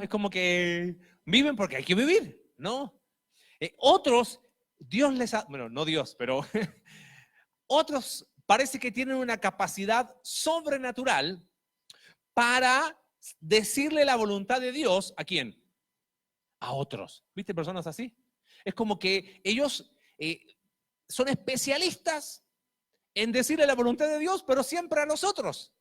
Es como que viven porque hay que vivir, ¿no? Otros, Dios les ha, bueno, no Dios, pero otros parece que tienen una capacidad sobrenatural para decirle la voluntad de Dios, ¿a quién? A otros. ¿Viste personas así? Es como que ellos son especialistas en decirle la voluntad de Dios, pero siempre a los otros.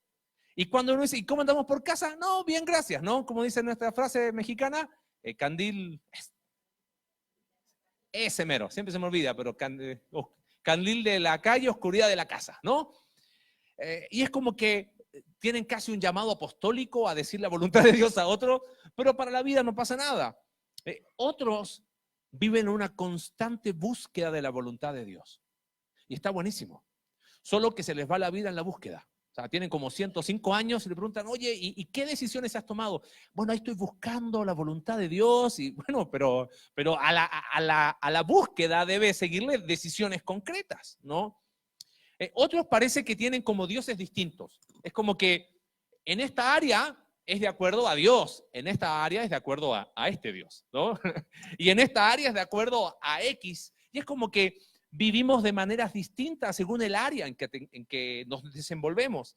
Y cuando uno dice, ¿y cómo andamos por casa? No, bien, gracias, ¿no? Como dice nuestra frase mexicana, candil, ese mero, siempre se me olvida, pero candil de la calle, oscuridad de la casa, ¿no? Y es como que tienen casi un llamado apostólico a decir la voluntad de Dios a otro, pero para la vida no pasa nada. Otros viven una constante búsqueda de la voluntad de Dios. Y está buenísimo. Solo que se les va la vida en la búsqueda. O sea, tienen como 105 años y le preguntan, oye, ¿y qué decisiones has tomado? Bueno, ahí estoy buscando la voluntad de Dios. Y bueno, pero a la búsqueda debe seguirle decisiones concretas, ¿no? Otros parece que tienen como dioses distintos. Es como que en esta área es de acuerdo a Dios, en esta área es de acuerdo a este Dios, ¿no? Y en esta área es de acuerdo a X. Y es como que vivimos de maneras distintas según el área en que nos desenvolvemos.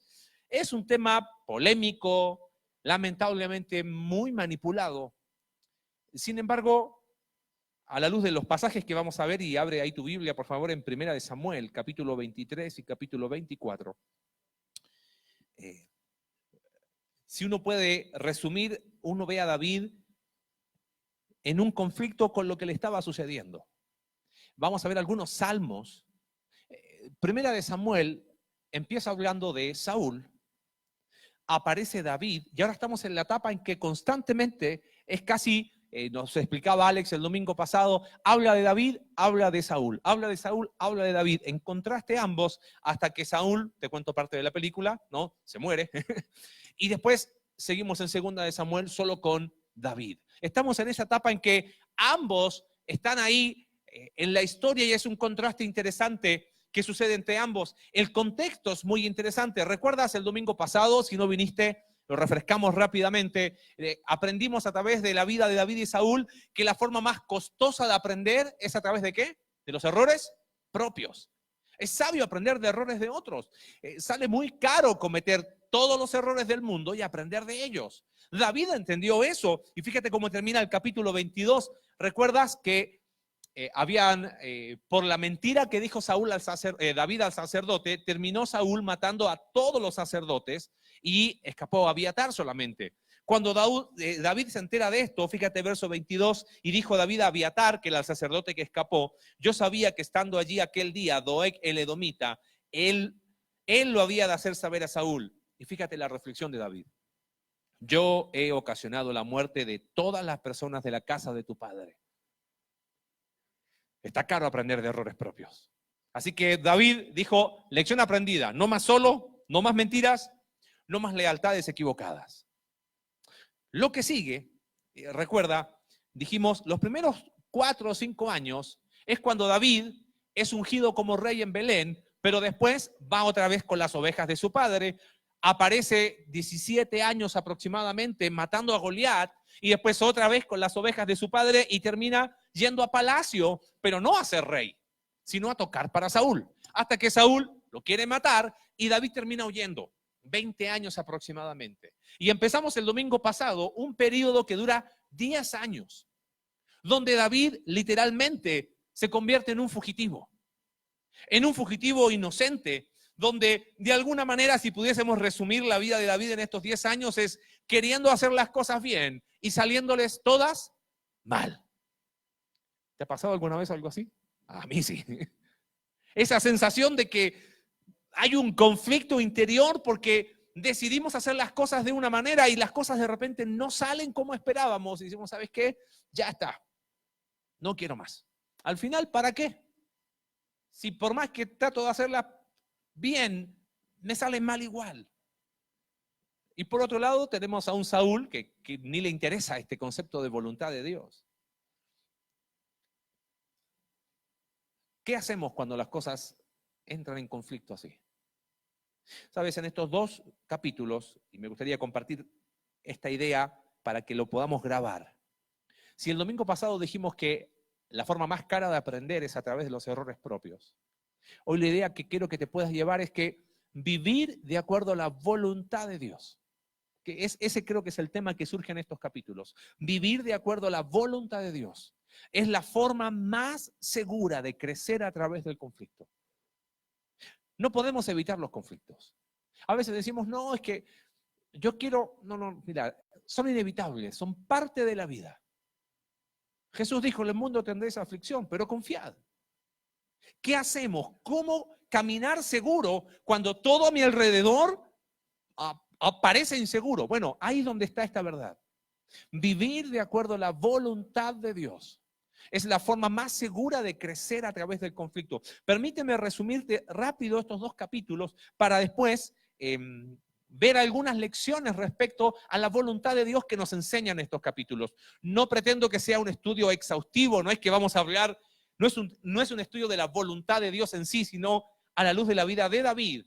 Es un tema polémico, lamentablemente muy manipulado. Sin embargo, a la luz de los pasajes que vamos a ver, y abre ahí tu Biblia, por favor, en Primera de Samuel, capítulo 23 y capítulo 24. Si uno puede resumir, uno ve a David en un conflicto con lo que le estaba sucediendo. Vamos a ver algunos salmos. Primera de Samuel empieza hablando de Saúl, aparece David, y ahora estamos en la etapa en que constantemente es casi, nos explicaba Alex el domingo pasado, habla de David, habla de Saúl, habla de Saúl, habla de David. En contraste ambos, hasta que Saúl, te cuento parte de la película, ¿no? Se muere. Y después seguimos en segunda de Samuel solo con David. Estamos en esa etapa en que ambos están ahí en la historia y es un contraste interesante que sucede entre ambos. El contexto es muy interesante. ¿Recuerdas el domingo pasado? Si no viniste, lo refrescamos rápidamente. Aprendimos a través de la vida de David y Saúl que la forma más costosa de aprender es a través de ¿qué? De los errores propios. Es sabio aprender de errores de otros. Sale muy caro cometer todos los errores del mundo y aprender de ellos. David entendió eso y fíjate cómo termina el capítulo 22. ¿Recuerdas que por la mentira que dijo David al sacerdote, terminó Saúl matando a todos los sacerdotes y escapó a Abiatar solamente? Cuando David se entera de esto, fíjate verso 22, y dijo David a Abiatar, que era el sacerdote que escapó, yo sabía que estando allí aquel día, Doeg el edomita, él lo había de hacer saber a Saúl. Y fíjate la reflexión de David. Yo he ocasionado la muerte de todas las personas de la casa de tu padre. Está caro aprender de errores propios. Así que David dijo, lección aprendida, no más solo, no más mentiras, no más lealtades equivocadas. Lo que sigue, recuerda, dijimos, los primeros 4 o 5 años es cuando David es ungido como rey en Belén, pero después va otra vez con las ovejas de su padre, aparece 17 años aproximadamente matando a Goliat y después otra vez con las ovejas de su padre y termina yendo a palacio, pero no a ser rey, sino a tocar para Saúl, hasta que Saúl lo quiere matar y David termina huyendo. 20 años aproximadamente. Y empezamos el domingo pasado un periodo que dura 10 años, donde David literalmente se convierte en un fugitivo inocente, donde de alguna manera, si pudiésemos resumir la vida de David en estos 10 años, es queriendo hacer las cosas bien y saliéndoles todas mal. ¿Te ha pasado alguna vez algo así? A mí sí. Esa sensación de que hay un conflicto interior porque decidimos hacer las cosas de una manera y las cosas de repente no salen como esperábamos y decimos, ¿sabes qué? Ya está, no quiero más. Al final, ¿para qué? Si por más que trato de hacerla bien, me sale mal igual. Y por otro lado tenemos a un Saúl que ni le interesa este concepto de voluntad de Dios. ¿Qué hacemos cuando las cosas entran en conflicto así? Sabes, en estos 2 capítulos, y me gustaría compartir esta idea para que lo podamos grabar. Si el domingo pasado dijimos que la forma más cara de aprender es a través de los errores propios, hoy la idea que quiero que te puedas llevar es que vivir de acuerdo a la voluntad de Dios. Ese creo que es el tema que surge en estos capítulos. Vivir de acuerdo a la voluntad de Dios es la forma más segura de crecer a través del conflicto. No podemos evitar los conflictos. A veces decimos, no, es que yo quiero, no, mira, son inevitables, son parte de la vida. Jesús dijo, en el mundo tendréis aflicción, pero confiad. ¿Qué hacemos? ¿Cómo caminar seguro cuando todo a mi alrededor parece inseguro? Bueno, ahí es donde está esta verdad. Vivir de acuerdo a la voluntad de Dios es la forma más segura de crecer a través del conflicto. Permíteme resumirte rápido estos 2 capítulos para después ver algunas lecciones respecto a la voluntad de Dios que nos enseñan estos capítulos. No pretendo que sea un estudio exhaustivo, no es que vamos a hablar, no es un estudio de la voluntad de Dios en sí, sino a la luz de la vida de David,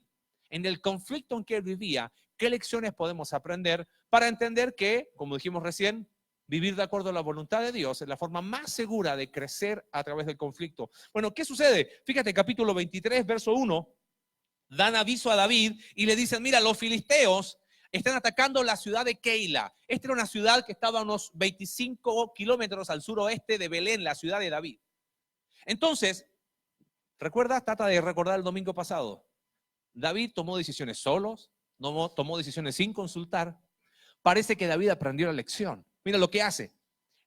en el conflicto en que él vivía, qué lecciones podemos aprender para entender que, como dijimos recién, vivir de acuerdo a la voluntad de Dios es la forma más segura de crecer a través del conflicto. Bueno, ¿qué sucede? Fíjate, capítulo 23, verso 1, dan aviso a David y le dicen, mira, los filisteos están atacando la ciudad de Keila. Esta era una ciudad que estaba a unos 25 kilómetros al suroeste de Belén, la ciudad de David. Entonces, ¿recuerdas? Trata de recordar el domingo pasado. David tomó decisiones solos, tomó decisiones sin consultar. Parece que David aprendió la lección. Mira lo que hace.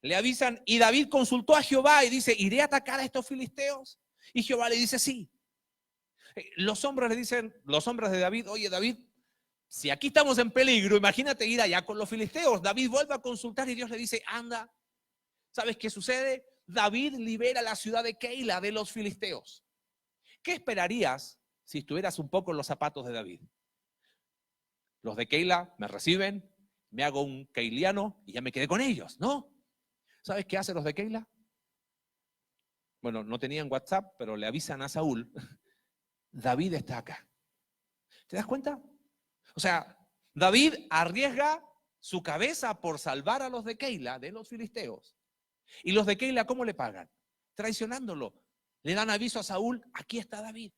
Le avisan y David consultó a Jehová y dice, ¿iré a atacar a estos filisteos? Y Jehová le dice, sí. Los hombres le dicen, los hombres de David, oye David, si aquí estamos en peligro, imagínate ir allá con los filisteos. David vuelve a consultar y Dios le dice, anda. ¿Sabes qué sucede? David libera la ciudad de Keila de los filisteos. ¿Qué esperarías si estuvieras un poco en los zapatos de David? Los de Keila me reciben, me hago un keiliano y ya me quedé con ellos, ¿no? ¿Sabes qué hacen los de Keila? Bueno, no tenían WhatsApp, pero le avisan a Saúl, David está acá. ¿Te das cuenta? O sea, David arriesga su cabeza por salvar a los de Keila, de los filisteos. ¿Y los de Keila cómo le pagan? Traicionándolo. Le dan aviso a Saúl, aquí está David.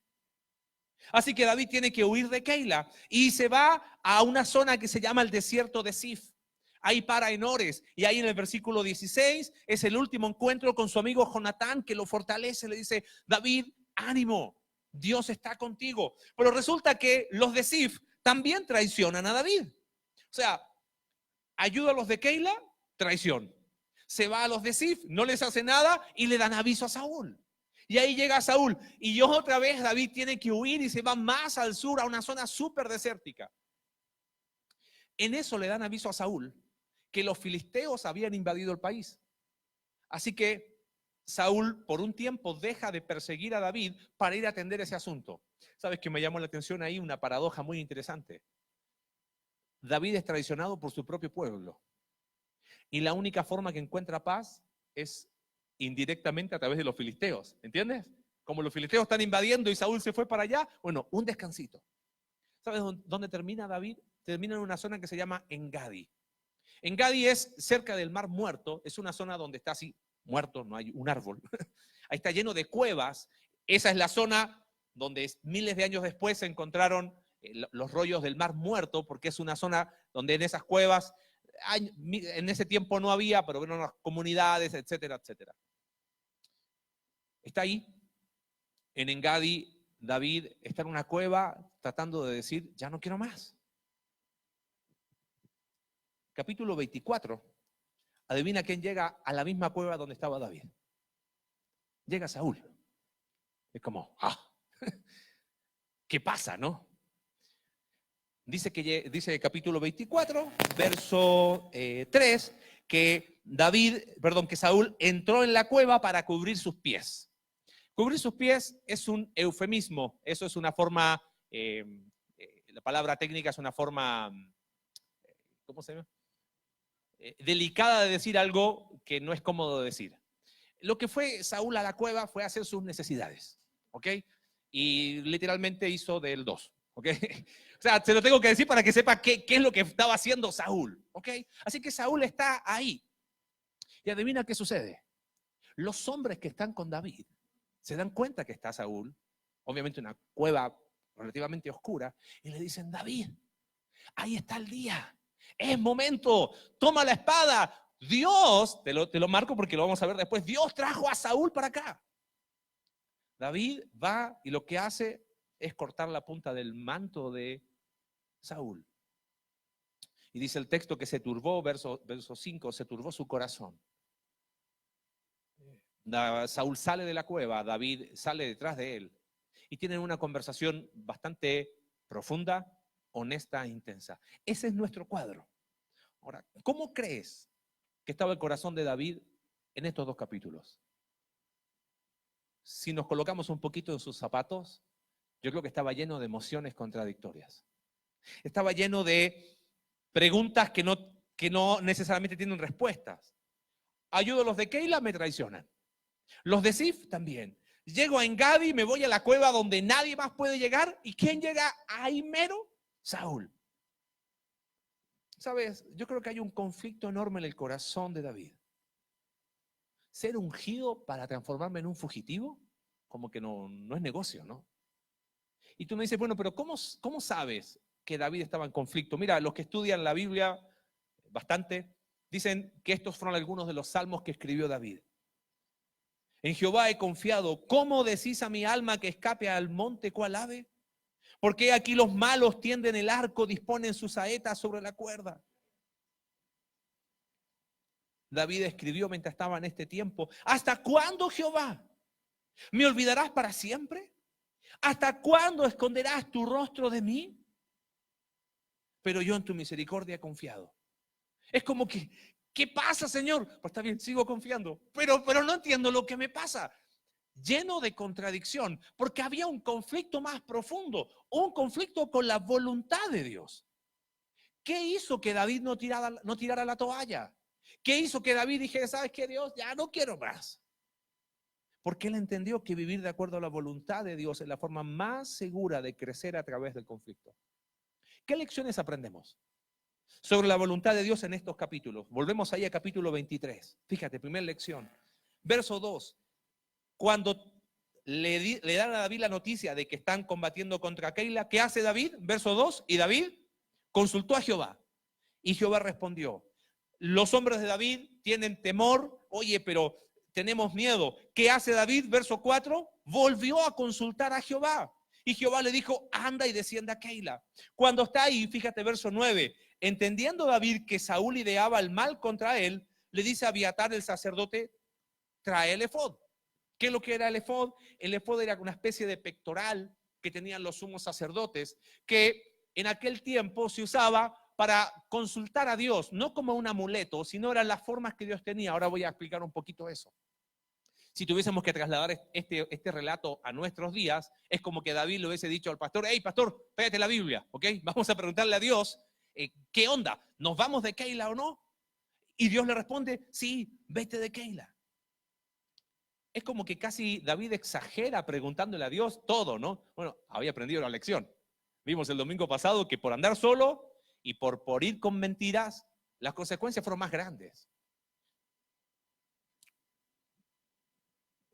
Así que David tiene que huir de Keila y se va a una zona que se llama el desierto de Sif. Ahí para en Ores, y ahí en el versículo 16 es el último encuentro con su amigo Jonatán, que lo fortalece, le dice, David, ánimo, Dios está contigo. Pero resulta que los de Sif también traicionan a David. O sea, ayuda a los de Keila, traición. Se va a los de Sif, no les hace nada y le dan aviso a Saúl. Y ahí llega Saúl y otra vez David tiene que huir y se va más al sur a una zona súper desértica. En eso le dan aviso a Saúl que los filisteos habían invadido el país. Así que Saúl por un tiempo deja de perseguir a David para ir a atender ese asunto. ¿Sabes qué me llamó la atención ahí? Una paradoja muy interesante. David es traicionado por su propio pueblo. Y la única forma que encuentra paz es indirectamente a través de los filisteos. ¿Entiendes? Como los filisteos están invadiendo y Saúl se fue para allá, bueno, un descansito. ¿Sabes dónde termina David? Termina en una zona que se llama Engadi. Engadi es cerca del Mar Muerto, es una zona donde está así, muerto, no hay un árbol. Ahí está lleno de cuevas. Esa es la zona donde miles de años después se encontraron los rollos del Mar Muerto, porque es una zona donde en esas cuevas, en ese tiempo no había, pero eran las comunidades, etcétera, etcétera. Está ahí, en Engadi, David está en una cueva tratando de decir, ya no quiero más. Capítulo 24, adivina quién llega a la misma cueva donde estaba David. Llega Saúl. Es como, ¿qué pasa, no? Dice capítulo 24, verso 3, que que Saúl entró en la cueva para cubrir sus pies. Cubrir sus pies es un eufemismo, eso es una forma, la palabra técnica es una forma, ¿cómo se llama? Delicada de decir algo que no es cómodo de decir. Lo que fue Saúl a la cueva fue hacer sus necesidades, ¿ok? Y literalmente hizo del 2, ¿ok? O sea, se lo tengo que decir para que sepa qué es lo que estaba haciendo Saúl. ¿Ok? Así que Saúl está ahí. Y adivina qué sucede. Los hombres que están con David se dan cuenta que está Saúl, obviamente una cueva relativamente oscura, y le dicen: David, ahí está el día, es momento, toma la espada. Dios, te lo marco porque lo vamos a ver después, Dios trajo a Saúl para acá. David va y lo que hace es cortar la punta del manto de Saúl. Y dice el texto que se turbó, verso 5, se turbó su corazón. Saúl sale de la cueva, David sale detrás de él y tienen una conversación bastante profunda, honesta e intensa. Ese es nuestro cuadro. Ahora, ¿cómo crees que estaba el corazón de David en estos dos capítulos? Si nos colocamos un poquito en sus zapatos, yo creo que estaba lleno de emociones contradictorias. Estaba lleno de preguntas que no necesariamente tienen respuestas. Ayudo a los de Keila, me traicionan. Los de Sif también. Llego a Engadi, me voy a la cueva donde nadie más puede llegar. ¿Y quién llega ahí mero? Saúl. ¿Sabes? Yo creo que hay un conflicto enorme en el corazón de David. Ser ungido para transformarme en un fugitivo, como que no es negocio, ¿no? Y tú me dices, bueno, pero ¿cómo sabes que David estaba en conflicto? Mira, los que estudian la Biblia bastante, dicen que estos fueron algunos de los salmos que escribió David. En Jehová he confiado. ¿Cómo decís a mi alma que escape al monte cual ave? Porque aquí los malos tienden el arco, disponen sus saetas sobre la cuerda. David escribió mientras estaba en este tiempo: ¿hasta cuándo, Jehová? ¿Me olvidarás para siempre? ¿Hasta cuándo esconderás tu rostro de mí? Pero yo en tu misericordia he confiado. Es como que, ¿qué pasa, Señor? Pues está bien, sigo confiando, pero no entiendo lo que me pasa. Lleno de contradicción, porque había un conflicto más profundo, un conflicto con la voluntad de Dios. ¿Qué hizo que David no tirara la toalla? ¿Qué hizo que David dijera: ¿sabes qué, Dios? Ya no quiero más. Porque él entendió que vivir de acuerdo a la voluntad de Dios es la forma más segura de crecer a través del conflicto. ¿Qué lecciones aprendemos sobre la voluntad de Dios en estos capítulos? Volvemos ahí a capítulo 23. Fíjate, primera lección. Verso 2. Cuando le dan a David la noticia de que están combatiendo contra Keila, ¿qué hace David? Verso 2. Y David consultó a Jehová. Y Jehová respondió. Los hombres de David tienen temor. Oye, pero tenemos miedo. ¿Qué hace David? Verso 4. Volvió a consultar a Jehová. Y Jehová le dijo: anda y descienda a Keila. Cuando está ahí, fíjate, verso 9. Entendiendo David que Saúl ideaba el mal contra él, le dice a Abiatar el sacerdote: trae el efod. ¿Qué es lo que era el efod? El efod era una especie de pectoral que tenían los sumos sacerdotes, que en aquel tiempo se usaba para consultar a Dios, no como un amuleto, sino eran las formas que Dios tenía. Ahora voy a explicar un poquito eso. Si tuviésemos que trasladar este relato a nuestros días, es como que David le hubiese dicho al pastor: hey, pastor, pégate la Biblia, ¿ok? Vamos a preguntarle a Dios, ¿qué onda? ¿Nos vamos de Keila o no? Y Dios le responde: sí, vete de Keila. Es como que casi David exagera preguntándole a Dios todo, ¿no? Bueno, había aprendido la lección. Vimos el domingo pasado que por andar solo y por ir con mentiras, las consecuencias fueron más grandes.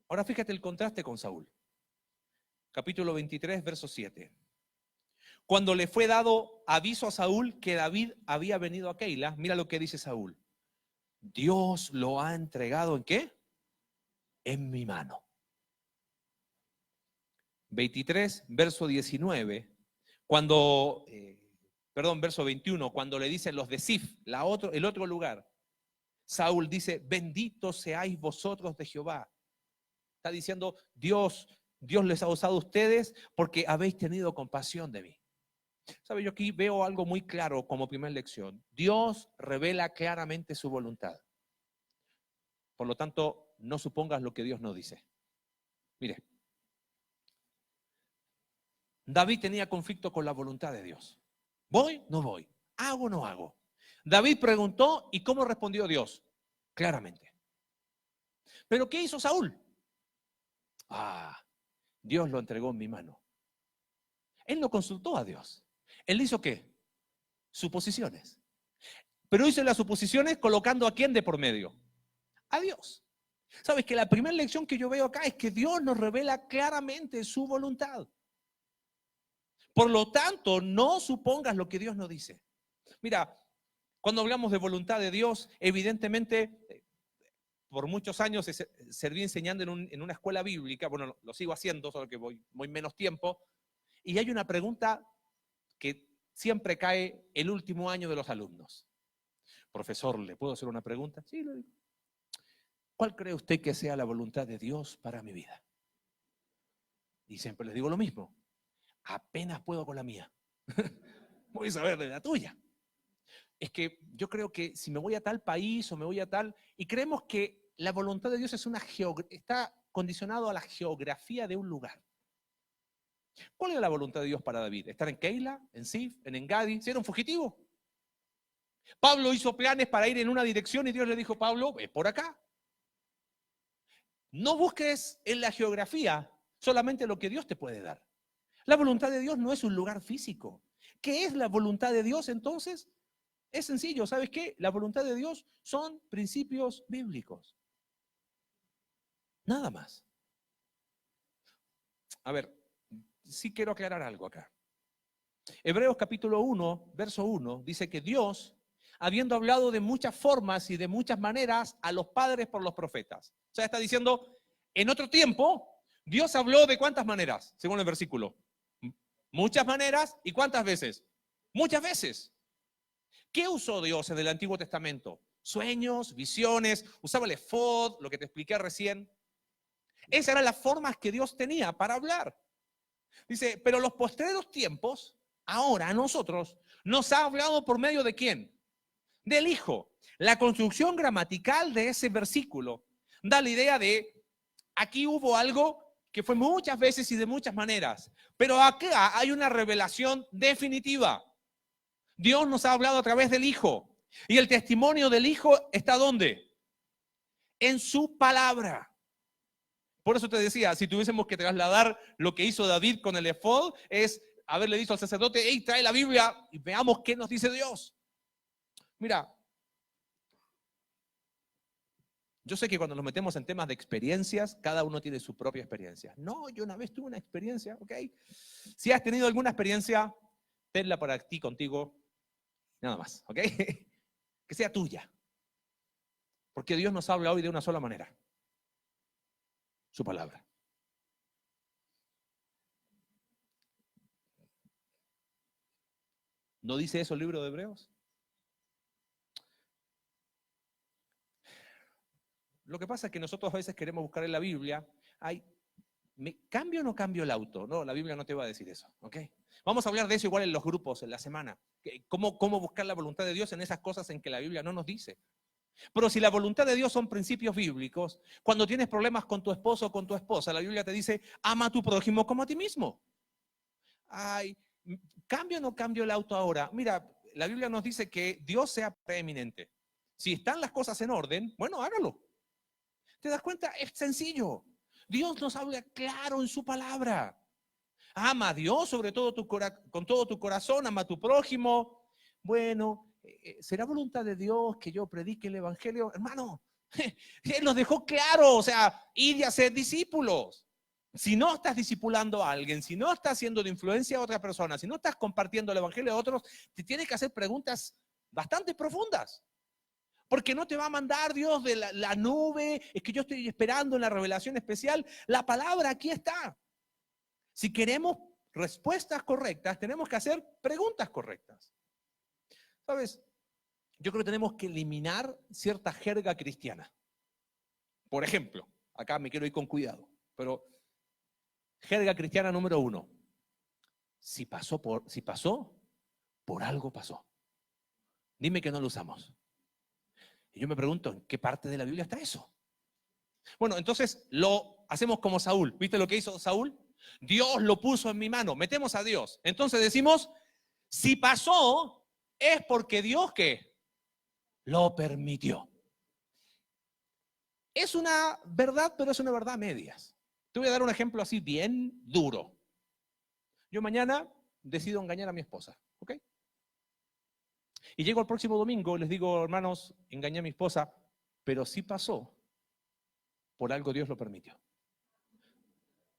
Ahora fíjate el contraste con Saúl. Capítulo 23, verso 7. Cuando le fue dado aviso a Saúl que David había venido a Keila, mira lo que dice Saúl: Dios lo ha entregado ¿en qué? En mi mano. 23, verso 19. Verso 21, cuando le dicen los de Sif, el otro lugar, Saúl dice: bendito seáis vosotros de Jehová. Está diciendo: Dios les ha usado a ustedes porque habéis tenido compasión de mí. ¿Sabe? Yo aquí veo algo muy claro como primera lección. Dios revela claramente su voluntad. Por lo tanto, no supongas lo que Dios no dice. Mire, David tenía conflicto con la voluntad de Dios. ¿Voy? No voy. ¿Hago? No hago. David preguntó, ¿y cómo respondió Dios? Claramente. ¿Pero qué hizo Saúl? Dios lo entregó en mi mano. Él no consultó a Dios. Él hizo ¿qué? Suposiciones. Pero hizo las suposiciones colocando ¿a quién de por medio? A Dios. ¿Sabes que la primera lección que yo veo acá es que Dios nos revela claramente su voluntad? Por lo tanto, no supongas lo que Dios no dice. Mira, cuando hablamos de voluntad de Dios, evidentemente, por muchos años serví enseñando en una escuela bíblica, bueno, lo sigo haciendo, solo que voy menos tiempo, y hay una pregunta que siempre cae el último año de los alumnos. Profesor, ¿le puedo hacer una pregunta? Sí, le digo. ¿Cuál cree usted que sea la voluntad de Dios para mi vida? Y siempre les digo lo mismo. Apenas puedo con la mía. Voy a saber de la tuya. Es que yo creo que si me voy a tal país o me voy a tal, y creemos que la voluntad de Dios es está condicionado a la geografía de un lugar. ¿Cuál era la voluntad de Dios para David? ¿Estar en Keila, en Sif, en Engadi? ¿Si era un fugitivo? Pablo hizo planes para ir en una dirección y Dios le dijo, Pablo, es por acá. No busques en la geografía solamente lo que Dios te puede dar. La voluntad de Dios no es un lugar físico. ¿Qué es la voluntad de Dios entonces? Es sencillo, ¿sabes qué? La voluntad de Dios son principios bíblicos. Nada más. A ver, sí quiero aclarar algo acá. Hebreos capítulo 1, verso 1, dice que Dios, habiendo hablado de muchas formas y de muchas maneras a los padres por los profetas. O sea, está diciendo, en otro tiempo, Dios habló de cuántas maneras, según el versículo. Muchas maneras, ¿y cuántas veces? Muchas veces. ¿Qué usó Dios en el Antiguo Testamento? Sueños, visiones, usaba el efod, lo que te expliqué recién. Esas eran las formas que Dios tenía para hablar. Dice, pero los postreros tiempos, ahora a nosotros, nos ha hablado por medio de ¿quién? Del Hijo. La construcción gramatical de ese versículo da la idea de, aquí hubo algo que fue muchas veces y de muchas maneras, pero acá hay una revelación definitiva. Dios nos ha hablado a través del Hijo. Y el testimonio del Hijo está ¿dónde? En su palabra. Por eso te decía, si tuviésemos que trasladar lo que hizo David con el efod, es haberle dicho al sacerdote, hey, trae la Biblia y veamos qué nos dice Dios. Mira, yo sé que cuando nos metemos en temas de experiencias, cada uno tiene su propia experiencia. No, yo una vez tuve una experiencia, ¿ok? Si has tenido alguna experiencia, tenla para ti, contigo, nada más, ¿ok? Que sea tuya. Porque Dios nos habla hoy de una sola manera. Su palabra. ¿No dice eso el libro de Hebreos? Lo que pasa es que nosotros a veces queremos buscar en la Biblia, ¿cambio o no cambio el auto? No, la Biblia no te va a decir eso, ¿ok? Vamos a hablar de eso igual en los grupos, en la semana. ¿Cómo buscar la voluntad de Dios en esas cosas en que la Biblia no nos dice? Pero si la voluntad de Dios son principios bíblicos, cuando tienes problemas con tu esposo o con tu esposa, la Biblia te dice, ama a tu prójimo como a ti mismo. Ay, ¿cambio o no cambio el auto ahora? Mira, la Biblia nos dice que Dios sea preeminente. Si están las cosas en orden, bueno, hágalo. ¿Te das cuenta? Es sencillo. Dios nos habla claro en su palabra. Ama a Dios sobre todo con todo tu corazón, ama a tu prójimo. Bueno, ¿será voluntad de Dios que yo predique el evangelio? Hermano, Él nos dejó claro, o sea, ir y hacer discípulos. Si no estás discipulando a alguien, si no estás siendo de influencia a otra persona, si no estás compartiendo el evangelio a otros, te tienes que hacer preguntas bastante profundas. Porque no te va a mandar Dios de la nube, es que yo estoy esperando en la revelación especial. La palabra aquí está. Si queremos respuestas correctas, tenemos que hacer preguntas correctas. ¿Sabes? Yo creo que tenemos que eliminar cierta jerga cristiana. Por ejemplo, acá me quiero ir con cuidado, pero jerga cristiana número 1. Si pasó, por algo pasó. Dime que no lo usamos. Y yo me pregunto, ¿en qué parte de la Biblia está eso? Bueno, entonces lo hacemos como Saúl. ¿Viste lo que hizo Saúl? Dios lo puso en mi mano. Metemos a Dios. Entonces decimos, si pasó, es porque Dios ¿qué? Lo permitió. Es una verdad, pero es una verdad a medias. Te voy a dar un ejemplo así bien duro. Yo mañana decido engañar a mi esposa, ¿Ok? Y llego el próximo domingo y les digo, hermanos, engañé a mi esposa, pero sí pasó, por algo Dios lo permitió.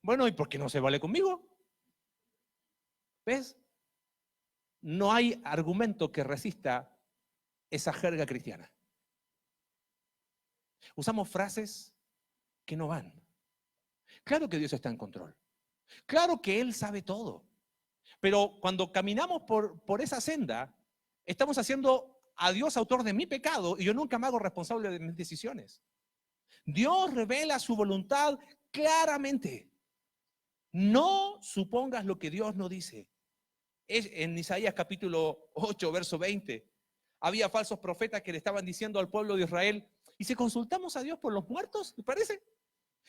Bueno, ¿y por qué no se vale conmigo? ¿Ves? No hay argumento que resista esa jerga cristiana. Usamos frases que no van. Claro que Dios está en control. Claro que Él sabe todo. Pero cuando caminamos por esa senda, estamos haciendo a Dios autor de mi pecado y yo nunca me hago responsable de mis decisiones. Dios revela su voluntad claramente. No supongas lo que Dios no dice. Es en Isaías capítulo 8, verso 20. Había falsos profetas que le estaban diciendo al pueblo de Israel, ¿y si consultamos a Dios por los muertos? ¿Te parece?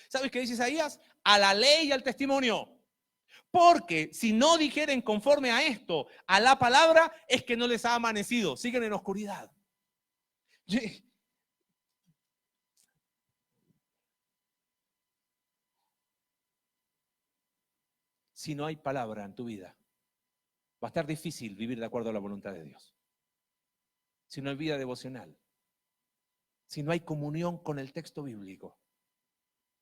¿Sabes qué dice Isaías? A la ley y al testimonio. Porque si no dijeren conforme a esto, a la palabra, es que no les ha amanecido. Siguen en oscuridad. Si no hay palabra en tu vida, va a estar difícil vivir de acuerdo a la voluntad de Dios. Si no hay vida devocional, si no hay comunión con el texto bíblico,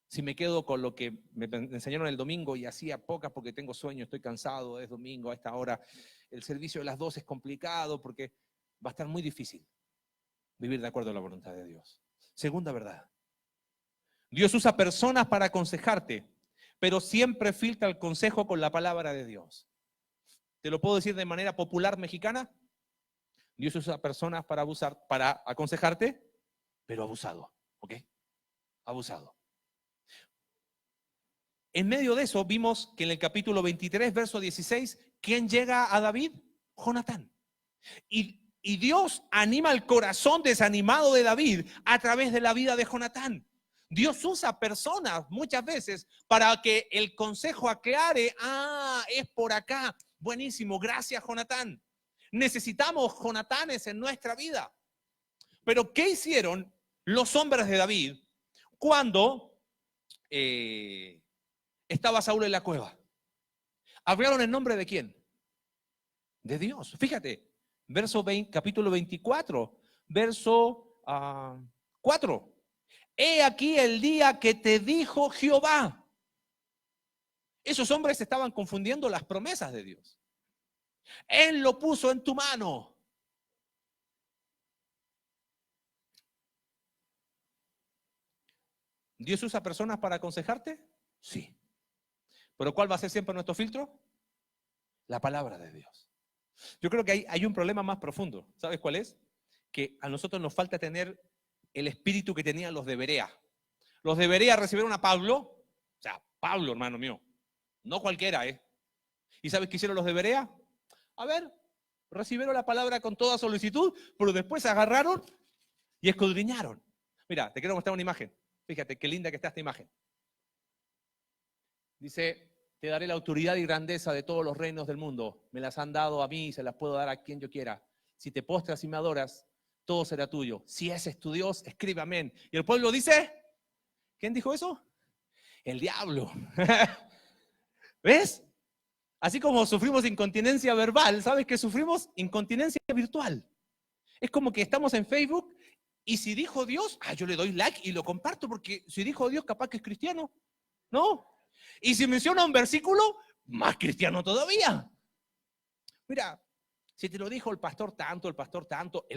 si me quedo con lo que me enseñaron el domingo y hacía pocas porque tengo sueño, estoy cansado, es domingo, a esta hora el servicio de las 2 es complicado porque va a estar muy difícil vivir de acuerdo a la voluntad de Dios. Segunda verdad, Dios usa personas para aconsejarte, pero siempre filtra el consejo con la palabra de Dios. ¿Te lo puedo decir de manera popular mexicana? Dios usa personas para aconsejarte, pero abusado, ¿ok? Abusado. En medio de eso vimos que en el capítulo 23, verso 16, ¿quién llega a David? Jonatán. Y Dios anima el corazón desanimado de David a través de la vida de Jonatán. Dios usa personas muchas veces para que el consejo aclare, es por acá. Buenísimo, gracias Jonatán. Necesitamos Jonatanes en nuestra vida. Pero ¿qué hicieron los hombres de David cuando estaba Saúl en la cueva? ¿Hablaron en nombre de quién? De Dios. Fíjate, capítulo 24, verso 4. He aquí el día que te dijo Jehová. Esos hombres estaban confundiendo las promesas de Dios. Él lo puso en tu mano. ¿Dios usa personas para aconsejarte? Sí. ¿Pero cuál va a ser siempre nuestro filtro? La palabra de Dios. Yo creo que hay un problema más profundo. ¿Sabes cuál es? Que a nosotros nos falta tener el espíritu que tenían los de Berea. Los de Berea recibieron a Pablo, o sea, Pablo, hermano mío, no cualquiera, ¿eh? ¿Y sabes qué hicieron los de Berea? A ver, recibieron la palabra con toda solicitud, pero después se agarraron y escudriñaron. Mira, te quiero mostrar una imagen. Fíjate qué linda que está esta imagen. Dice, te daré la autoridad y grandeza de todos los reinos del mundo. Me las han dado a mí y se las puedo dar a quien yo quiera. Si te postras y me adoras, todo será tuyo. Si ese es tu Dios, escribe amén. Y el pueblo dice, ¿quién dijo eso? El diablo. ¿Ves? Así como sufrimos incontinencia verbal, ¿sabes qué sufrimos? Incontinencia virtual. Es como que estamos en Facebook y si dijo Dios, yo le doy like y lo comparto porque si dijo Dios, capaz que es cristiano. ¿No? Y si menciona un versículo, más cristiano todavía. Mira, si te lo dijo el pastor tanto, el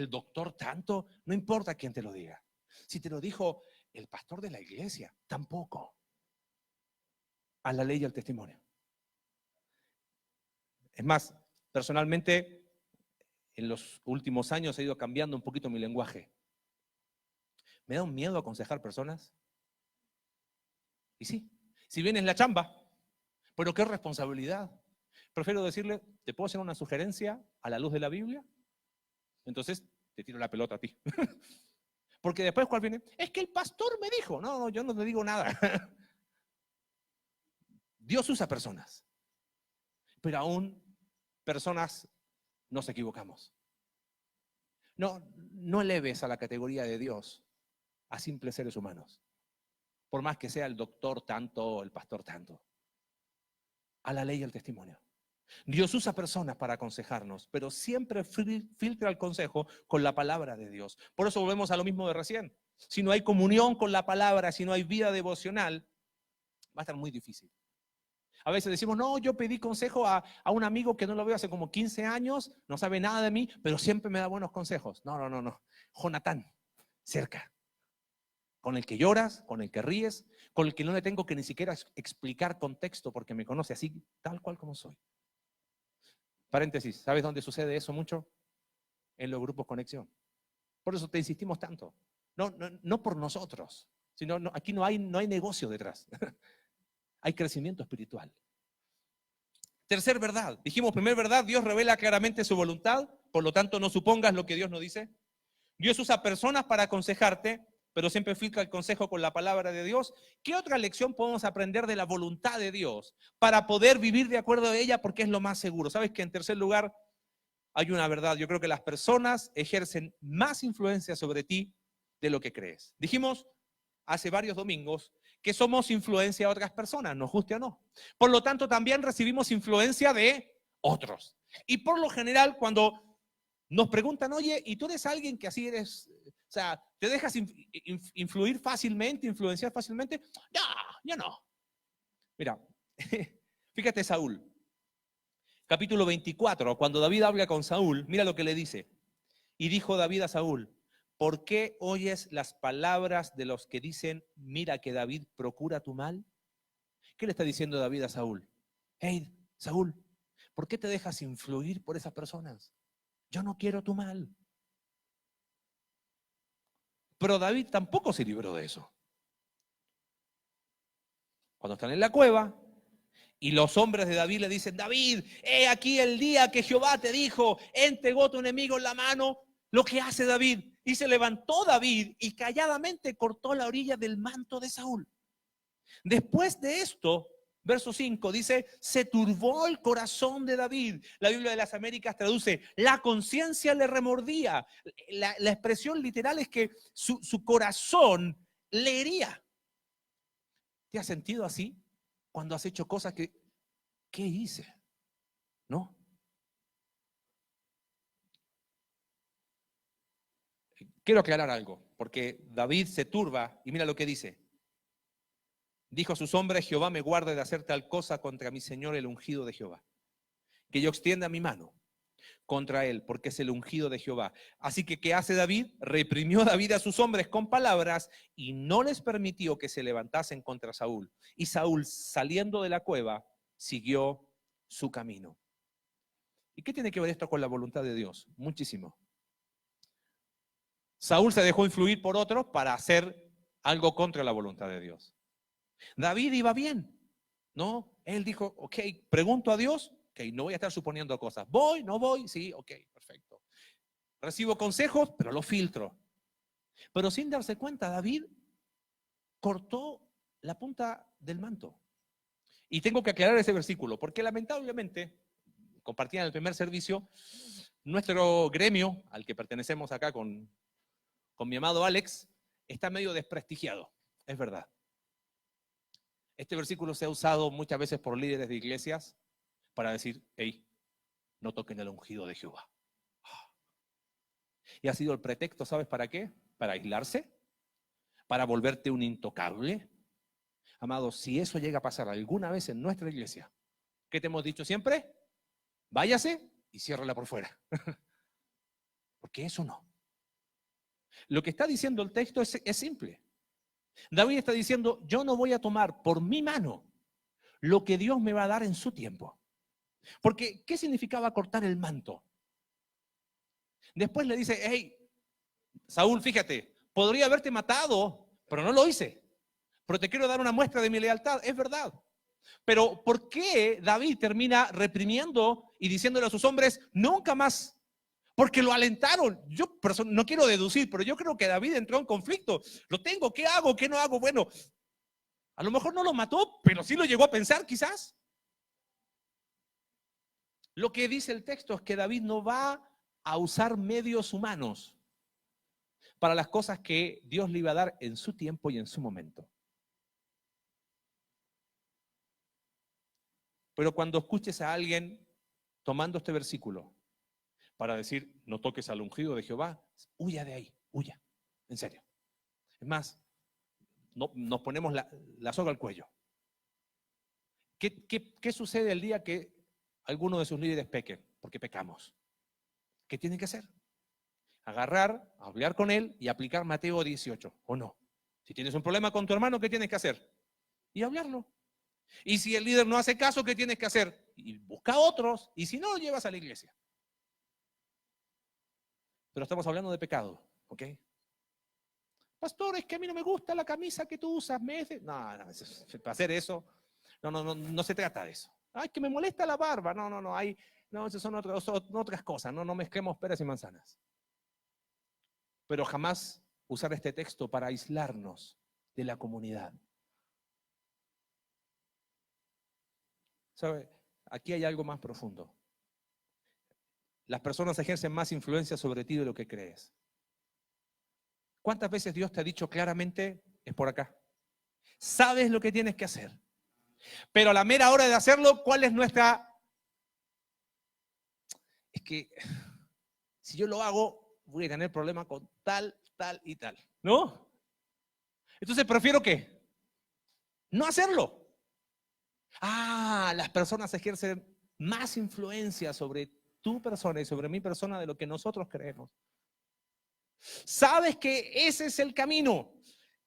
doctor tanto, no importa quién te lo diga. Si te lo dijo el pastor de la iglesia, tampoco. A la ley y al testimonio. Es más, personalmente, en los últimos años he ido cambiando un poquito mi lenguaje. ¿Me da un miedo aconsejar personas? Y sí, si bien es la chamba, pero qué responsabilidad. Prefiero decirle, ¿te puedo hacer una sugerencia a la luz de la Biblia? Entonces, te tiro la pelota a ti. Porque después, ¿cuál viene? Es que el pastor me dijo. No, yo no te digo nada. Dios usa personas, pero aún personas nos equivocamos. No eleves a la categoría de Dios a simples seres humanos, por más que sea el doctor tanto o el pastor tanto. A la ley y al testimonio. Dios usa personas para aconsejarnos, pero siempre filtra el consejo con la palabra de Dios. Por eso volvemos a lo mismo de recién. Si no hay comunión con la palabra, si no hay vida devocional, va a estar muy difícil. A veces decimos, no, yo pedí consejo a un amigo que no lo veo hace como 15 años, no sabe nada de mí, pero siempre me da buenos consejos. No. Jonatán, cerca. Con el que lloras, con el que ríes, con el que no le tengo que ni siquiera explicar contexto porque me conoce así, tal cual como soy. Paréntesis, ¿sabes dónde sucede eso mucho? En los grupos Conexión. Por eso te insistimos tanto. No por nosotros, sino aquí no hay negocio detrás. Hay crecimiento espiritual. Tercer verdad. Dijimos, primer verdad, Dios revela claramente su voluntad, por lo tanto no supongas lo que Dios no dice. Dios usa personas para aconsejarte, pero siempre filtra el consejo con la palabra de Dios. ¿Qué otra lección podemos aprender de la voluntad de Dios para poder vivir de acuerdo a ella? Porque es lo más seguro. ¿Sabes que en tercer lugar hay una verdad? Yo creo que las personas ejercen más influencia sobre ti de lo que crees. Dijimos hace varios domingos que somos influencia de otras personas, nos guste o no. Por lo tanto, también recibimos influencia de otros. Y por lo general, cuando nos preguntan, oye, ¿y tú eres alguien que así eres? O sea, ¿te dejas influir fácilmente, influenciar fácilmente? No, yo no. Mira, fíjate Saúl. Capítulo 24, cuando David habla con Saúl, mira lo que le dice. Y dijo David a Saúl, ¿por qué oyes las palabras de los que dicen, mira que David procura tu mal? ¿Qué le está diciendo David a Saúl? Hey, Saúl, ¿por qué te dejas influir por esas personas? Yo no quiero tu mal. Pero David tampoco se libró de eso. Cuando están en la cueva y los hombres de David le dicen, David, he aquí el día que Jehová te dijo, entregó tu enemigo en la mano, lo que hace David. Y se levantó David y calladamente cortó la orilla del manto de Saúl. Después de esto, verso 5 dice, se turbó el corazón de David. La Biblia de las Américas traduce, la conciencia le remordía. La expresión literal es que su corazón le hería. ¿Te has sentido así cuando has hecho cosas que, ¿qué hice? ¿No? Quiero aclarar algo, porque David se turba y mira lo que dice. Dijo a sus hombres, Jehová me guarde de hacer tal cosa contra mi Señor el ungido de Jehová, que yo extienda mi mano contra él, porque es el ungido de Jehová. Así que, ¿qué hace David? Reprimió David a sus hombres con palabras y no les permitió que se levantasen contra Saúl. Y Saúl, saliendo de la cueva, siguió su camino. ¿Y qué tiene que ver esto con la voluntad de Dios? Muchísimo. Saúl se dejó influir por otros para hacer algo contra la voluntad de Dios. David iba bien, ¿no? Él dijo, ok, pregunto a Dios, ok, no voy a estar suponiendo cosas. ¿Voy? ¿No voy? Sí, ok, perfecto. Recibo consejos, pero los filtro. Pero sin darse cuenta, David cortó la punta del manto. Y tengo que aclarar ese versículo, porque lamentablemente, compartía en el primer servicio, nuestro gremio, al que pertenecemos acá con mi amado Alex, está medio desprestigiado, es verdad. Este versículo se ha usado muchas veces por líderes de iglesias para decir, hey, no toquen el ungido de Jehová. Y ha sido el pretexto, ¿sabes para qué? Para aislarse, para volverte un intocable. Amados, si eso llega a pasar alguna vez en nuestra iglesia, ¿qué te hemos dicho siempre? Váyase y ciérrala por fuera. Porque eso no. Lo que está diciendo el texto es simple. David está diciendo, yo no voy a tomar por mi mano lo que Dios me va a dar en su tiempo. Porque, ¿qué significaba cortar el manto? Después le dice, hey, Saúl, fíjate, podría haberte matado, pero no lo hice. Pero te quiero dar una muestra de mi lealtad, es verdad. Pero ¿por qué David termina reprimiendo y diciéndole a sus hombres, nunca más? Porque lo alentaron. Yo no quiero deducir, pero yo creo que David entró en conflicto. Lo tengo, ¿qué hago? ¿Qué no hago? Bueno, a lo mejor no lo mató, pero sí lo llegó a pensar quizás. Lo que dice el texto es que David no va a usar medios humanos para las cosas que Dios le iba a dar en su tiempo y en su momento. Pero cuando escuches a alguien tomando este versículo para decir, no toques al ungido de Jehová, huya de ahí, huya, en serio. Es más, no, nos ponemos la soga al cuello. ¿Qué sucede el día que alguno de sus líderes peque? Porque pecamos. ¿Qué tienen que hacer? Agarrar, hablar con él y aplicar Mateo 18, ¿o no? Si tienes un problema con tu hermano, ¿qué tienes que hacer? Y hablarlo. Y si el líder no hace caso, ¿qué tienes que hacer? Y busca a otros, y si no, lo llevas a la iglesia. Pero estamos hablando de pecado, ¿ok? Pastor, es que a mí no me gusta la camisa que tú usas. No, para hacer eso, no se trata de eso. Ay, que me molesta la barba. No, esas son otras cosas. No mezclemos peras y manzanas. Pero jamás usar este texto para aislarnos de la comunidad. ¿Sabe? Aquí hay algo más profundo. Las personas ejercen más influencia sobre ti de lo que crees. ¿Cuántas veces Dios te ha dicho claramente, es por acá? Sabes lo que tienes que hacer. Pero a la mera hora de hacerlo, ¿cuál es nuestra? Es que si yo lo hago, voy a tener problemas con tal y tal. ¿No? Entonces prefiero ¿qué? No hacerlo. Las personas ejercen más influencia sobre tu persona y sobre mi persona de lo que nosotros creemos. Sabes que ese es el camino.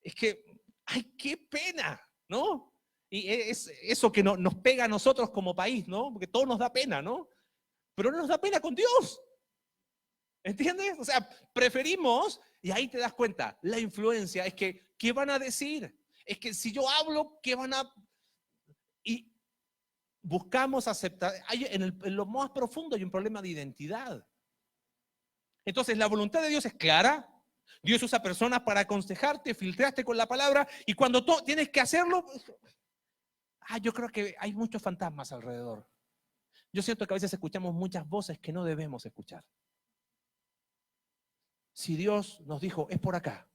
Es que, ay, qué pena, ¿no? Y es eso que nos pega a nosotros como país, ¿no? Porque todo nos da pena, ¿no? Pero no nos da pena con Dios. ¿Entiendes? O sea, preferimos, y ahí te das cuenta, la influencia es que, ¿qué van a decir? Es que si yo hablo, ¿qué van a...? Y buscamos aceptar, en lo más profundo hay un problema de identidad. Entonces, la voluntad de Dios es clara. Dios usa personas para aconsejarte, filtraste con la palabra, y cuando tú tienes que hacerlo, yo creo que hay muchos fantasmas alrededor. Yo siento que a veces escuchamos muchas voces que no debemos escuchar. Si Dios nos dijo, es por acá.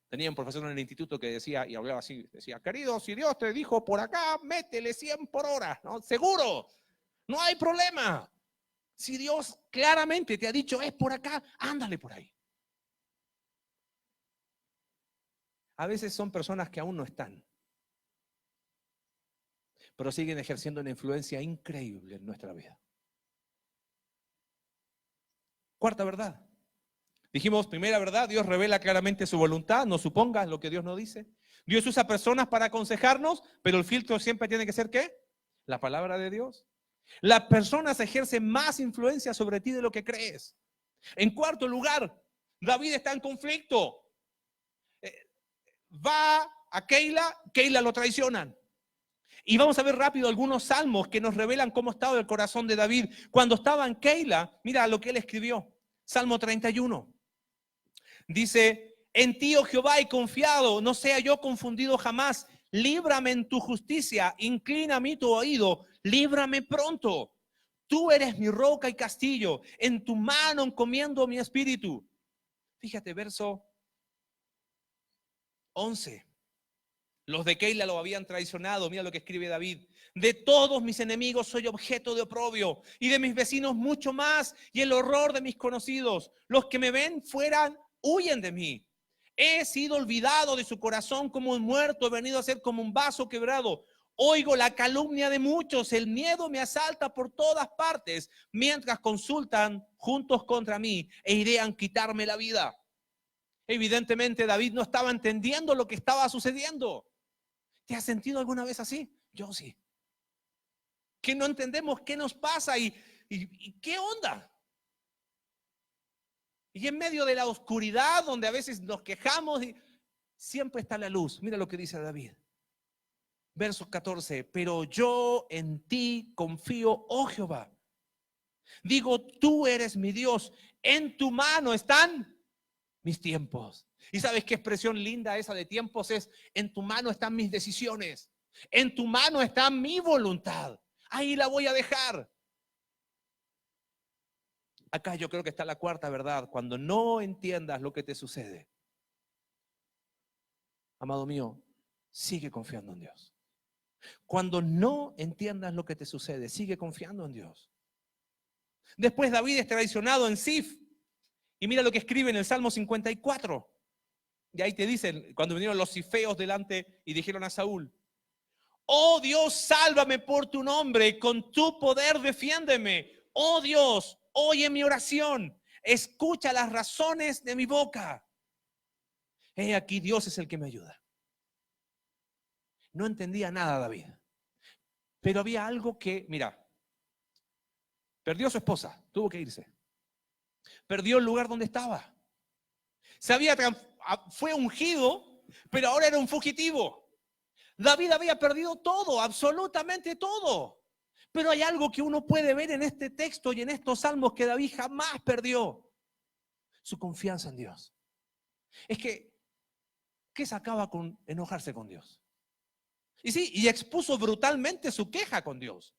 Tenía un profesor en el instituto que decía, y hablaba así, decía, querido, si Dios te dijo por acá, métele 100 por hora, ¿no? Seguro, no hay problema. Si Dios claramente te ha dicho, es por acá, ándale por ahí. A veces son personas que aún no están, pero siguen ejerciendo una influencia increíble en nuestra vida. Cuarta verdad. Dijimos, primera verdad, Dios revela claramente su voluntad, no supongas lo que Dios no dice. Dios usa personas para aconsejarnos, pero el filtro siempre tiene que ser ¿qué? La palabra de Dios. Las personas ejercen más influencia sobre ti de lo que crees. En cuarto lugar, David está en conflicto. Va a Keila lo traicionan. Y vamos a ver rápido algunos salmos que nos revelan cómo estaba el corazón de David. Cuando estaba en Keila, mira lo que él escribió. Salmo 31. Dice, en ti, oh Jehová, he confiado, no sea yo confundido jamás. Líbrame en tu justicia, inclina a mí tu oído, líbrame pronto. Tú eres mi roca y castillo, en tu mano encomiendo mi espíritu. Fíjate, verso 11. Los de Keila lo habían traicionado. Mira lo que escribe David. De todos mis enemigos soy objeto de oprobio, y de mis vecinos mucho más, y el horror de mis conocidos. Los que me ven fuera huyen de mí. He sido olvidado de su corazón como un muerto, he venido a ser como un vaso quebrado. Oigo la calumnia de muchos, el miedo me asalta por todas partes, mientras consultan juntos contra mí e idean quitarme la vida. Evidentemente David no estaba entendiendo lo que estaba sucediendo. ¿Te has sentido alguna vez así? Yo sí. Que no entendemos qué nos pasa y qué onda. Y en medio de la oscuridad, donde a veces nos quejamos, siempre está la luz. Mira lo que dice David. Verso 14. Pero yo en ti confío, oh Jehová. Digo, tú eres mi Dios. En tu mano están mis tiempos. ¿Y sabes qué expresión linda esa de tiempos es? En tu mano están mis decisiones. En tu mano está mi voluntad. Ahí la voy a dejar. Acá yo creo que está la cuarta verdad. Cuando no entiendas lo que te sucede, amado mío, sigue confiando en Dios. Cuando no entiendas lo que te sucede, sigue confiando en Dios. Después David es traicionado en Zif. Y mira lo que escribe en el Salmo 54. Y ahí te dicen, cuando vinieron los zifeos delante y dijeron a Saúl: oh Dios, sálvame por tu nombre, con tu poder defiéndeme. Oh Dios, oye mi oración, escucha las razones de mi boca. He aquí, Dios es el que me ayuda. No entendía nada David, pero había algo que, mira, perdió a su esposa, tuvo que irse. Perdió el lugar donde estaba. Fue ungido, pero ahora era un fugitivo. David había perdido todo, absolutamente todo. Pero hay algo que uno puede ver en este texto y en estos salmos que David jamás perdió: su confianza en Dios. Es que, ¿qué sacaba con enojarse con Dios? Y sí, y expuso brutalmente su queja con Dios.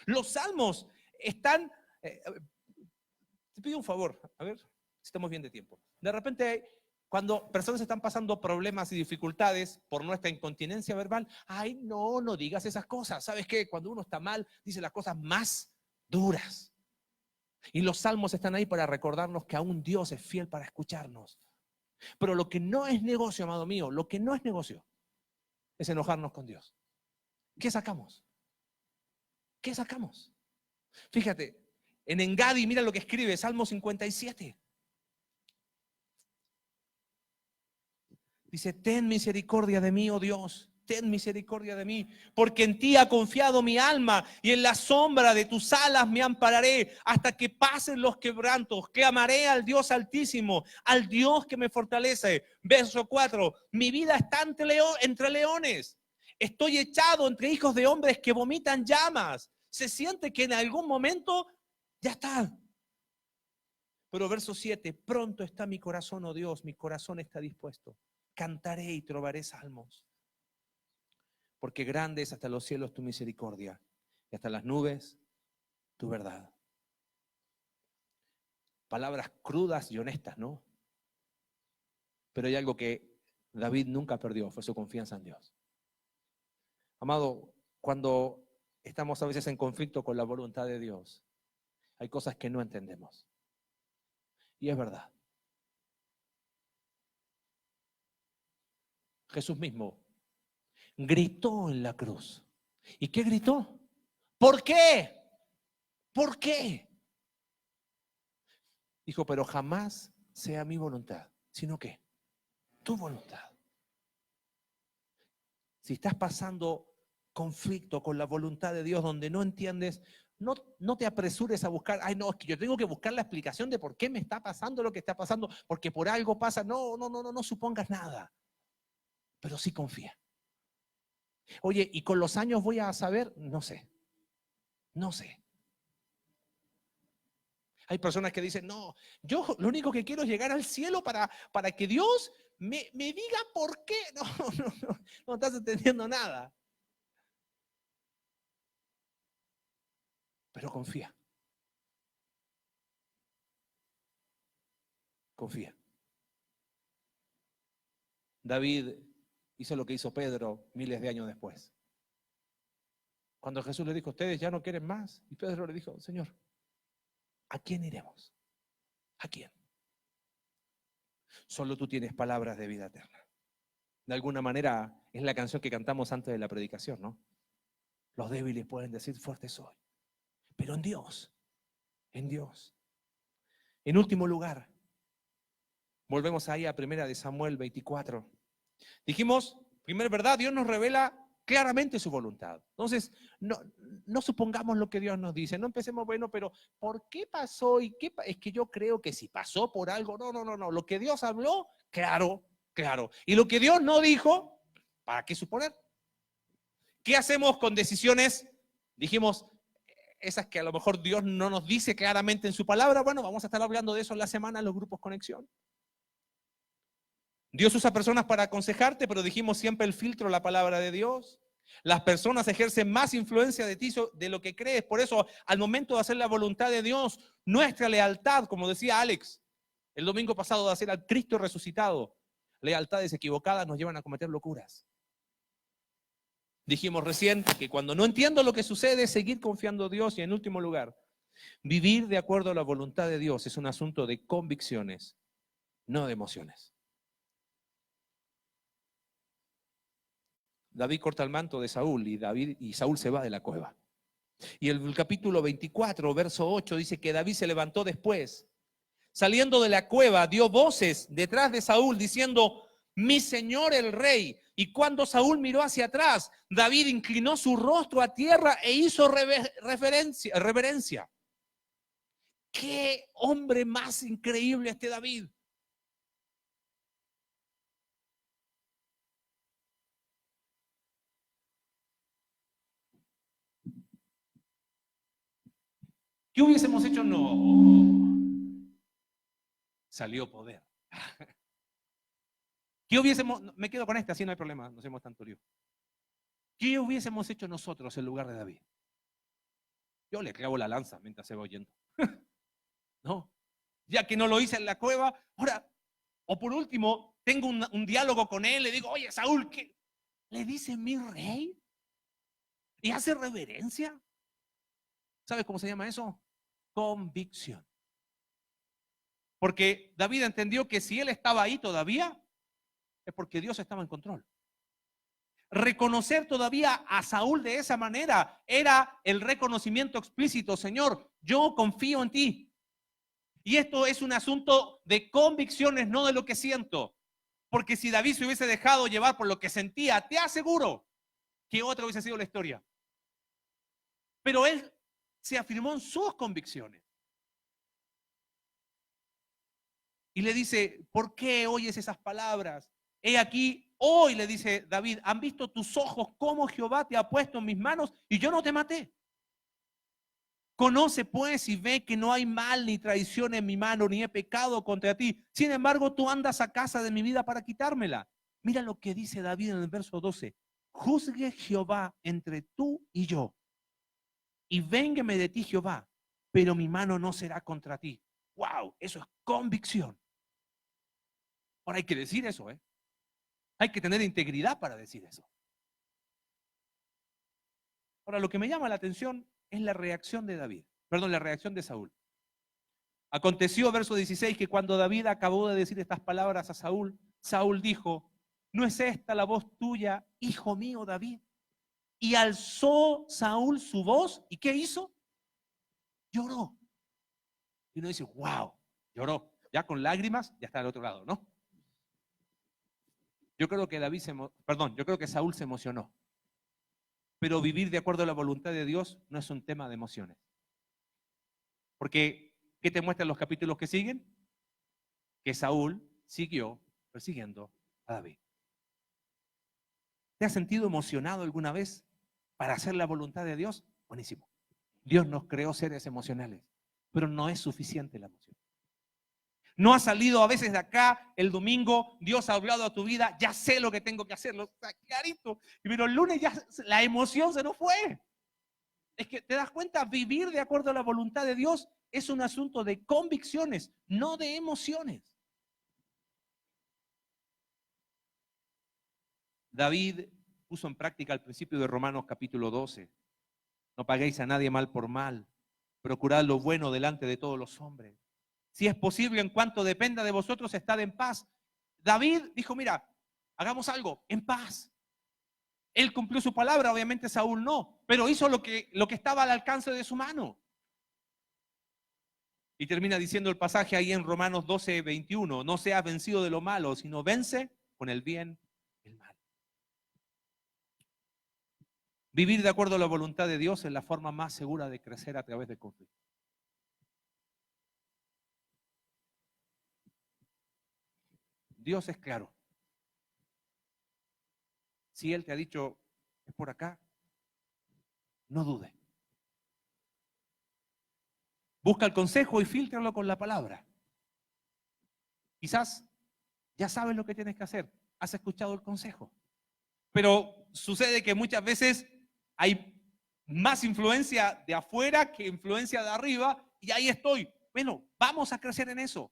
Los salmos están... te pido un favor, a ver si estamos bien de tiempo. De repente, cuando personas están pasando problemas y dificultades por nuestra incontinencia verbal, ay, no digas esas cosas. ¿Sabes qué? Cuando uno está mal, dice las cosas más duras. Y los salmos están ahí para recordarnos que aún Dios es fiel para escucharnos. Pero lo que no es negocio, amado mío, lo que no es negocio es enojarnos con Dios. ¿Qué sacamos? ¿Qué sacamos? Fíjate, en Engadi, mira lo que escribe, Salmo 57. Dice: ten misericordia de mí, oh Dios, ten misericordia de mí, porque en ti ha confiado mi alma y en la sombra de tus alas me ampararé hasta que pasen los quebrantos. Clamaré al Dios Altísimo, al Dios que me fortalece. Verso 4, mi vida está entre leones. Estoy echado entre hijos de hombres que vomitan llamas. Se siente que en algún momento ya está. Pero verso 7, pronto está mi corazón, oh Dios, mi corazón está dispuesto. Cantaré y trovaré salmos. Porque grande es hasta los cielos tu misericordia y hasta las nubes tu verdad. Palabras crudas y honestas, ¿no? Pero hay algo que David nunca perdió, fue su confianza en Dios. Amado, cuando estamos a veces en conflicto con la voluntad de Dios, hay cosas que no entendemos. Y es verdad. Jesús mismo gritó en la cruz. ¿Y qué gritó? ¿Por qué? ¿Por qué? Dijo: pero jamás sea mi voluntad, sino que tu voluntad. Si estás pasando conflicto con la voluntad de Dios donde no entiendes, no te apresures a buscar, ay no, es que yo tengo que buscar la explicación de por qué me está pasando lo que está pasando, porque por algo pasa. No supongas nada, pero sí confía. Oye, ¿y con los años voy a saber? No sé. Hay personas que dicen: no, yo lo único que quiero es llegar al cielo para que Dios me diga por qué. No estás entendiendo nada. Pero confía. Confía. David hizo lo que hizo Pedro miles de años después. Cuando Jesús le dijo: ustedes ya no quieren más. Y Pedro le dijo: Señor, ¿a quién iremos? ¿A quién? Solo tú tienes palabras de vida eterna. De alguna manera es la canción que cantamos antes de la predicación, ¿no? Los débiles pueden decir: fuerte soy. Pero en Dios. En último lugar, volvemos ahí a 1 Samuel 24. Dijimos, primera verdad, Dios nos revela claramente su voluntad. Entonces, no supongamos lo que Dios nos dice. No empecemos, bueno, pero ¿por qué pasó? Es que yo creo que si pasó por algo. No. Lo que Dios habló, claro. Y lo que Dios no dijo, ¿para qué suponer? ¿Qué hacemos con decisiones? Dijimos, esas que a lo mejor Dios no nos dice claramente en su palabra. Bueno, vamos a estar hablando de eso en la semana en los grupos Conexión. Dios usa personas para aconsejarte, pero dijimos siempre el filtro, la palabra de Dios. Las personas ejercen más influencia de ti de lo que crees. Por eso, al momento de hacer la voluntad de Dios, nuestra lealtad, como decía Alex el domingo pasado, de hacer al Cristo resucitado, lealtades equivocadas nos llevan a cometer locuras. Dijimos recién que cuando no entiendo lo que sucede, seguir confiando en Dios. Y en último lugar, Vivir de acuerdo a la voluntad de Dios es un asunto de convicciones, no de emociones. David corta el manto de Saúl y Saúl se va de la cueva. Y el capítulo 24, verso 8, dice que David se levantó después. Saliendo de la cueva, dio voces detrás de Saúl diciendo, mi señor el rey. Y cuando Saúl miró hacia atrás, David inclinó su rostro a tierra e hizo reverencia. ¡Qué hombre más increíble este David! ¿Qué hubiésemos hecho? No. Salió poder. ¿Qué hubiésemos? Me quedo con esta, así no hay problema, no hacemos tanto lío. ¿Qué hubiésemos hecho nosotros en lugar de David? Yo le clavo la lanza mientras se va oyendo. No, ya que no lo hice en la cueva, ahora, o por último, tengo un diálogo con él, le digo, oye, Saúl, ¿qué? ¿Le dice mi rey? ¿Y hace reverencia? ¿Sabes cómo se llama eso? Convicción. Porque David entendió que si él estaba ahí todavía, es porque Dios estaba en control. Reconocer todavía a Saúl de esa manera era el reconocimiento explícito, Señor, yo confío en ti. Y esto es un asunto de convicciones, no de lo que siento. Porque si David se hubiese dejado llevar por lo que sentía, te aseguro que otra hubiese sido la historia. Pero él se afirmó en sus convicciones. Y le dice, ¿por qué oyes esas palabras? He aquí, hoy le dice David, han visto tus ojos cómo Jehová te ha puesto en mis manos y yo no te maté. Conoce pues y ve que no hay mal ni traición en mi mano, ni he pecado contra ti. Sin embargo, tú andas a casa de mi vida para quitármela. Mira lo que dice David en el verso 12. Juzgue Jehová entre tú y yo. Y véngueme de ti Jehová, pero mi mano no será contra ti. ¡Wow! Eso es convicción. Ahora hay que decir eso, ¿eh? Hay que tener integridad para decir eso. Ahora, lo que me llama la atención es la reacción de David. Perdón, la reacción de Saúl. Aconteció, verso 16, que cuando David acabó de decir estas palabras a Saúl, Saúl dijo, ¿no es esta la voz tuya, hijo mío David? Y alzó Saúl su voz, ¿y qué hizo? Lloró. Y uno dice, wow, lloró. Ya con lágrimas, ya está al otro lado, ¿no? Yo creo que yo creo que Saúl se emocionó. Pero vivir de acuerdo a la voluntad de Dios no es un tema de emociones. Porque, ¿qué te muestran los capítulos que siguen? Que Saúl siguió persiguiendo a David. ¿Te has sentido emocionado alguna vez para hacer la voluntad de Dios? Buenísimo. Dios nos creó seres emocionales, pero no es suficiente la emoción. No has salido a veces de acá el domingo, Dios ha hablado a tu vida, ya sé lo que tengo que hacer, está clarito, pero el lunes ya la emoción se nos fue. Es que te das cuenta, vivir de acuerdo a la voluntad de Dios es un asunto de convicciones, no de emociones. David puso en práctica el principio de Romanos capítulo 12. No paguéis a nadie mal por mal. Procurad lo bueno delante de todos los hombres. Si es posible, en cuanto dependa de vosotros, estad en paz. David dijo, mira, hagamos algo, en paz. Él cumplió su palabra, obviamente Saúl no, pero hizo lo que estaba al alcance de su mano. Y termina diciendo el pasaje ahí en Romanos 12, 21, no seas vencido de lo malo, sino vence con el bien el mal. Vivir de acuerdo a la voluntad de Dios es la forma más segura de crecer a través del conflicto. Dios es claro. Si Él te ha dicho, es por acá, no dude. Busca el consejo y fíltralo con la palabra. Quizás ya sabes lo que tienes que hacer, has escuchado el consejo. Pero sucede que muchas veces hay más influencia de afuera que influencia de arriba y ahí estoy. Bueno, vamos a crecer en eso.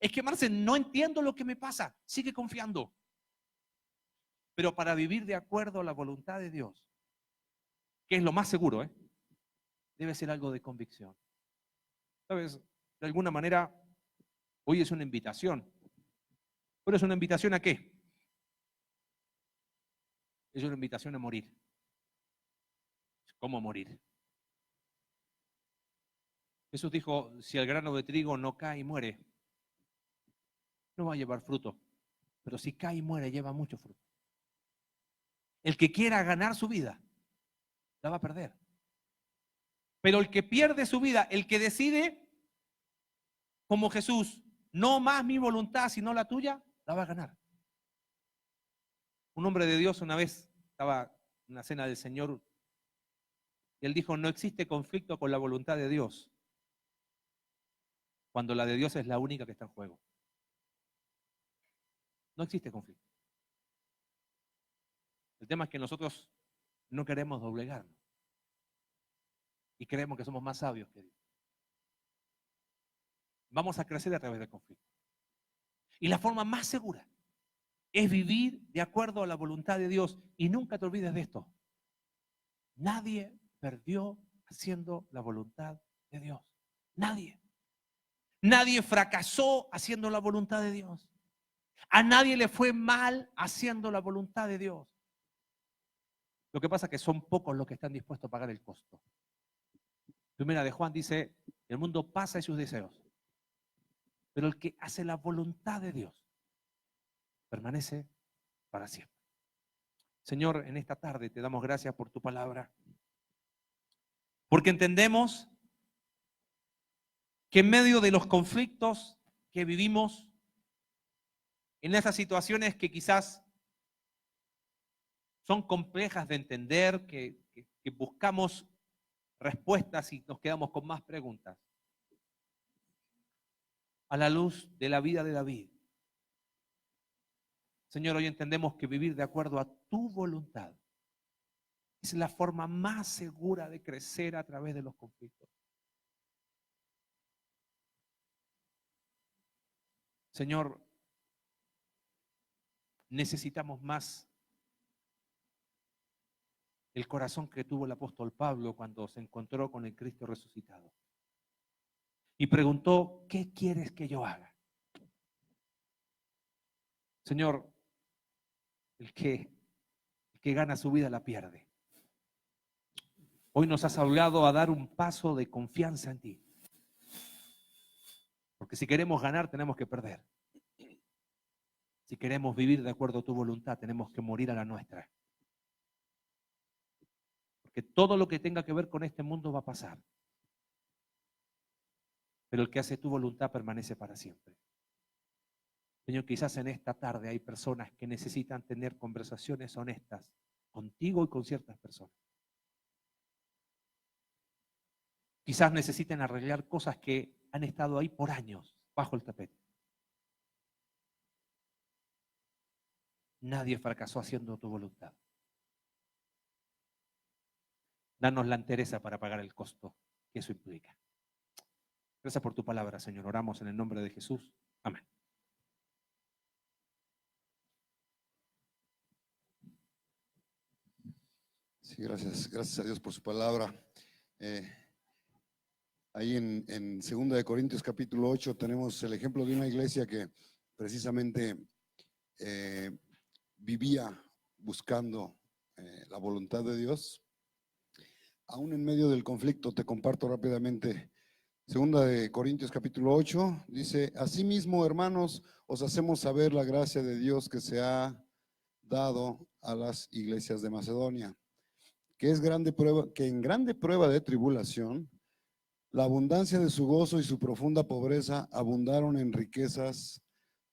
Es que, Marce, no entiendo lo que me pasa. Sigue confiando. Pero para vivir de acuerdo a la voluntad de Dios, que es lo más seguro, debe ser algo de convicción. ¿Sabes? De alguna manera, hoy es una invitación. ¿Pero es una invitación a qué? Es una invitación a morir. ¿Cómo morir? Jesús dijo, si el grano de trigo no cae y muere, no va a llevar fruto. Pero si cae y muere, lleva mucho fruto. El que quiera ganar su vida, la va a perder. Pero el que pierde su vida, el que decide, como Jesús, no más mi voluntad, sino la tuya, la va a ganar. Un hombre de Dios una vez estaba en una cena del Señor y él dijo, no existe conflicto con la voluntad de Dios, cuando la de Dios es la única que está en juego. No existe conflicto. El tema es que nosotros no queremos doblegarnos y creemos que somos más sabios que Dios. Vamos a crecer a través del conflicto. Y la forma más segura es vivir de acuerdo a la voluntad de Dios. Y nunca te olvides de esto. Nadie perdió haciendo la voluntad de Dios. Nadie. Nadie fracasó haciendo la voluntad de Dios. A nadie le fue mal haciendo la voluntad de Dios. Lo que pasa es que son pocos los que están dispuestos a pagar el costo. Primera de Juan dice, el mundo pasa y sus deseos, pero el que hace la voluntad de Dios permanece para siempre. Señor, en esta tarde te damos gracias por tu palabra, porque entendemos que en medio de los conflictos que vivimos, en esas situaciones que quizás son complejas de entender, que buscamos respuestas y nos quedamos con más preguntas, a la luz de la vida de David, Señor, hoy entendemos que vivir de acuerdo a tu voluntad es la forma más segura de crecer a través de los conflictos. Señor, necesitamos más el corazón que tuvo el apóstol Pablo cuando se encontró con el Cristo resucitado. Y preguntó, ¿qué quieres que yo haga? Señor, el que gana su vida la pierde. Hoy nos has hablado a dar un paso de confianza en ti. Porque si queremos ganar, tenemos que perder. Si queremos vivir de acuerdo a tu voluntad, tenemos que morir a la nuestra. Porque todo lo que tenga que ver con este mundo va a pasar. Pero el que hace tu voluntad permanece para siempre. Señor, quizás en esta tarde hay personas que necesitan tener conversaciones honestas contigo y con ciertas personas. Quizás necesiten arreglar cosas que han estado ahí por años, bajo el tapete. Nadie fracasó haciendo tu voluntad. Danos la entereza para pagar el costo que eso implica. Gracias por tu palabra, Señor. Oramos en el nombre de Jesús. Amén. Sí, gracias a Dios por su palabra. Ahí en 2 de Corintios capítulo 8 tenemos el ejemplo de una iglesia que precisamente vivía buscando la voluntad de Dios. Aún en medio del conflicto, te comparto rápidamente. 2 de Corintios capítulo 8 dice, asimismo, hermanos, os hacemos saber la gracia de Dios que se ha dado a las iglesias de Macedonia, que en grande prueba de tribulación, la abundancia de su gozo y su profunda pobreza abundaron en riquezas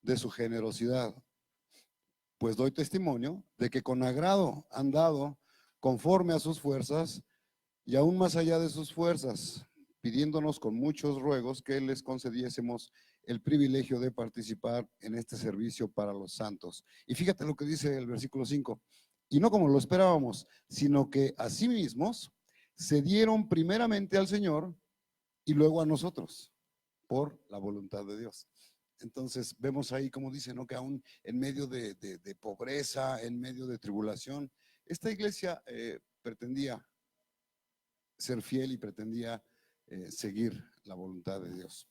de su generosidad. Pues doy testimonio de que con agrado han dado conforme a sus fuerzas y aún más allá de sus fuerzas, pidiéndonos con muchos ruegos que les concediésemos el privilegio de participar en este servicio para los santos. Y fíjate lo que dice el versículo 5. Y no como lo esperábamos, sino que a sí mismos se dieron primeramente al Señor y luego a nosotros, por la voluntad de Dios. Entonces vemos ahí como dice, ¿no? Que aún en medio de pobreza, en medio de tribulación, esta iglesia pretendía ser fiel y pretendía seguir la voluntad de Dios.